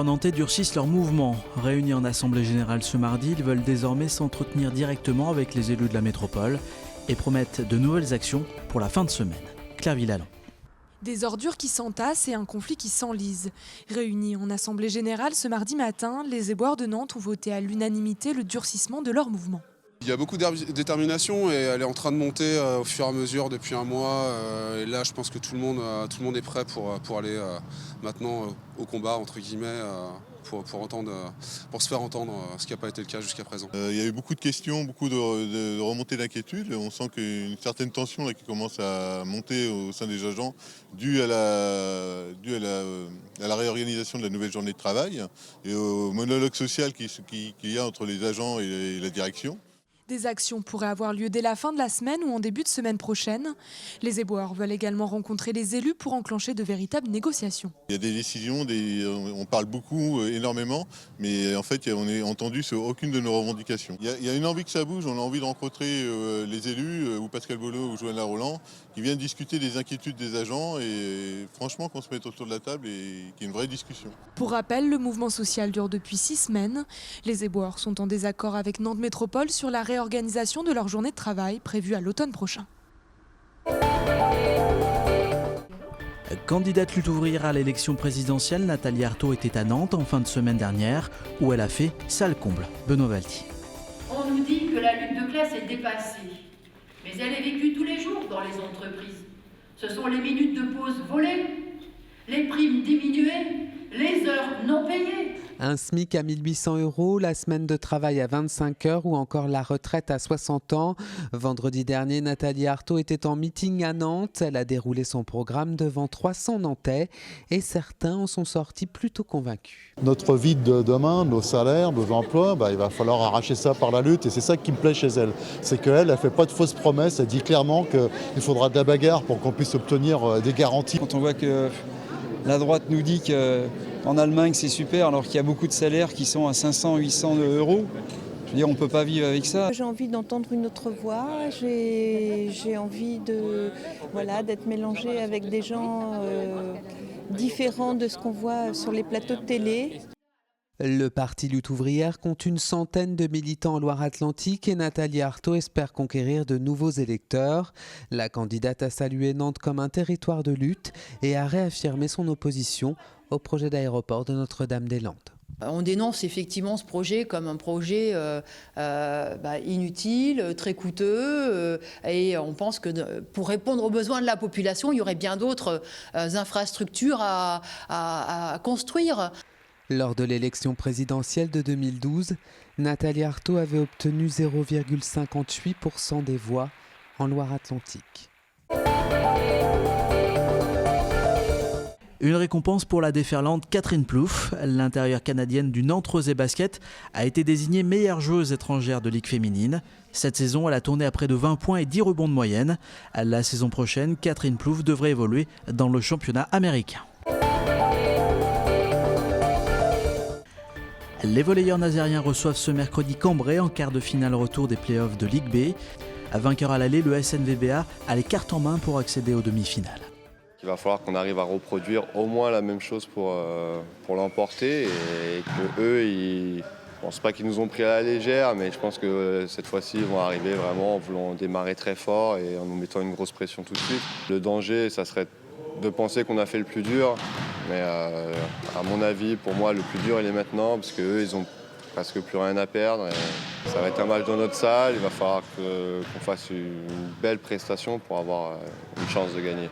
travailleurs nantais durcissent leur mouvement. Réunis en assemblée générale ce mardi, ils veulent désormais s'entretenir directement avec les élus de la métropole et promettent de nouvelles actions pour la fin de semaine. Claire Villalon. Des ordures qui s'entassent et un conflit qui s'enlise. Réunis en assemblée générale ce mardi matin, les éboueurs de Nantes ont voté à l'unanimité le durcissement de leur mouvement. Il y a beaucoup de détermination et elle est en train de monter au fur et à mesure depuis un mois. Et là, je pense que tout le monde est prêt pour aller maintenant au combat, entre guillemets, pour se faire entendre, ce qui n'a pas été le cas jusqu'à présent. Il y a eu beaucoup de questions, beaucoup de remontées d'inquiétude. On sent qu'une certaine tension là, qui commence à monter au sein des agents due à la réorganisation de la nouvelle journée de travail et au monologue social qu'il y a entre les agents et la direction. Des actions pourraient avoir lieu dès la fin de la semaine ou en début de semaine prochaine. Les éboueurs veulent également rencontrer les élus pour enclencher de véritables négociations. Il y a des décisions, on parle beaucoup, énormément, mais en fait on est entendu sur aucune de nos revendications. Il y a une envie que ça bouge, on a envie de rencontrer les élus, ou Pascal Bollot ou Johanna Roland, qui viennent discuter des inquiétudes des agents et franchement qu'on se mette autour de la table et qu'il y ait une vraie discussion. Pour rappel, le mouvement social dure depuis 6 semaines. Les éboueurs sont en désaccord avec Nantes Métropole sur la réorganisation de leur journée de travail prévue à l'automne prochain. Candidate lutte ouvrière à l'élection présidentielle, Nathalie Arthaud était à Nantes en fin de semaine dernière où elle a fait salle comble. Benoît Valty. On nous dit que la lutte de classe est dépassée, mais elle est vécue tous les jours dans les entreprises. Ce sont les minutes de pause volées, les primes diminuées, les heures non payées. Un SMIC à 1 800 €, la semaine de travail à 25 heures ou encore la retraite à 60 ans. Vendredi dernier, Nathalie Arthaud était en meeting à Nantes. Elle a déroulé son programme devant 300 Nantais et certains en sont sortis plutôt convaincus. Notre vie de demain, nos salaires, nos emplois, il va falloir arracher ça par la lutte et c'est ça qui me plaît chez elle. C'est qu'elle ne fait pas de fausses promesses, elle dit clairement qu'il faudra de la bagarre pour qu'on puisse obtenir des garanties. Quand on voit que la droite nous dit qu'en Allemagne c'est super alors qu'il y a beaucoup de salaires qui sont à 500, 800 €. Je veux dire, on ne peut pas vivre avec ça. J'ai envie d'entendre une autre voix, j'ai envie d'être mélangée avec des gens différents de ce qu'on voit sur les plateaux de télé. Le parti Lutte ouvrière compte une centaine de militants en Loire-Atlantique et Nathalie Arthaud espère conquérir de nouveaux électeurs. La candidate a salué Nantes comme un territoire de lutte et a réaffirmé son opposition au projet d'aéroport de Notre-Dame-des-Landes. On dénonce effectivement ce projet comme un projet inutile, très coûteux, et on pense que pour répondre aux besoins de la population, il y aurait bien d'autres infrastructures à construire. Lors de l'élection présidentielle de 2012, Nathalie Arthaud avait obtenu 0,58% des voix en Loire-Atlantique. Une récompense pour la déferlante Catherine Plouffe. L'intérieure canadienne du Nantes Rosé Basket a été désignée meilleure joueuse étrangère de Ligue féminine. Cette saison, elle a tourné à près de 20 points et 10 rebonds de moyenne. La saison prochaine, Catherine Plouffe devrait évoluer dans le championnat américain. Les volleyeurs nazériens reçoivent ce mercredi Cambrai en quart de finale retour des playoffs de Ligue B. Vainqueur à l'aller, le SNVBA a les cartes en main pour accéder aux demi-finales. Il va falloir qu'on arrive à reproduire au moins la même chose pour l'emporter et que eux, je pense pas qu'ils nous ont pris à la légère, mais je pense que cette fois-ci, ils vont arriver vraiment en voulant démarrer très fort et en nous mettant une grosse pression tout de suite. Le danger, ça serait de penser qu'on a fait le plus dur, mais à mon avis, pour moi, le plus dur, il est maintenant, parce qu'eux, ils ont presque plus rien à perdre. Et ça va être un match dans notre salle, il va falloir qu'on fasse une belle prestation pour avoir une chance de gagner.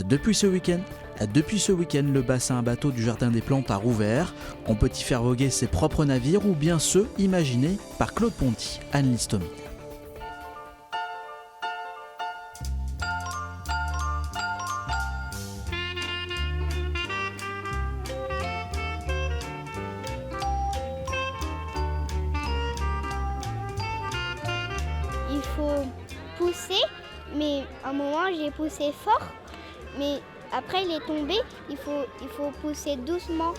Depuis ce week-end, le bassin à bateaux du Jardin des Plantes a rouvert. On peut y faire voguer ses propres navires ou bien ceux imaginés par Claude Ponty, Anne-Lise Tomine. Il faut pousser, mais à un moment j'ai poussé fort, mais après il est tombé, il faut pousser doucement.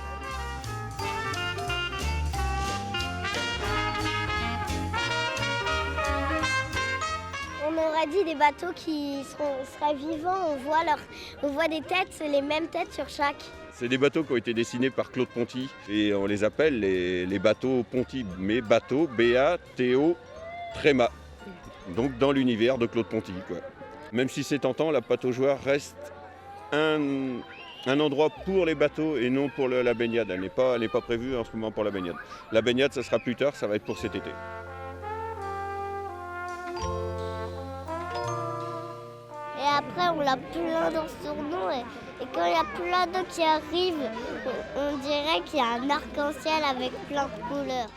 On aurait aurait dit des bateaux qui seraient vivants, on voit des têtes, c'est les mêmes têtes sur chaque. C'est des bateaux qui ont été dessinés par Claude Ponty et on les appelle les bateaux Ponty, mais bateaux B-A-T-O Tréma. Donc dans l'univers de Claude Ponty, quoi. Même si c'est tentant, la pataugeoire reste un endroit pour les bateaux et non pour la baignade. Elle n'est pas prévue en ce moment pour la baignade. La baignade, ça sera plus tard, ça va être pour cet été. Et après, on a plein d'eau sur nous. Et quand il y a plein d'eau qui arrive, on dirait qu'il y a un arc-en-ciel avec plein de couleurs.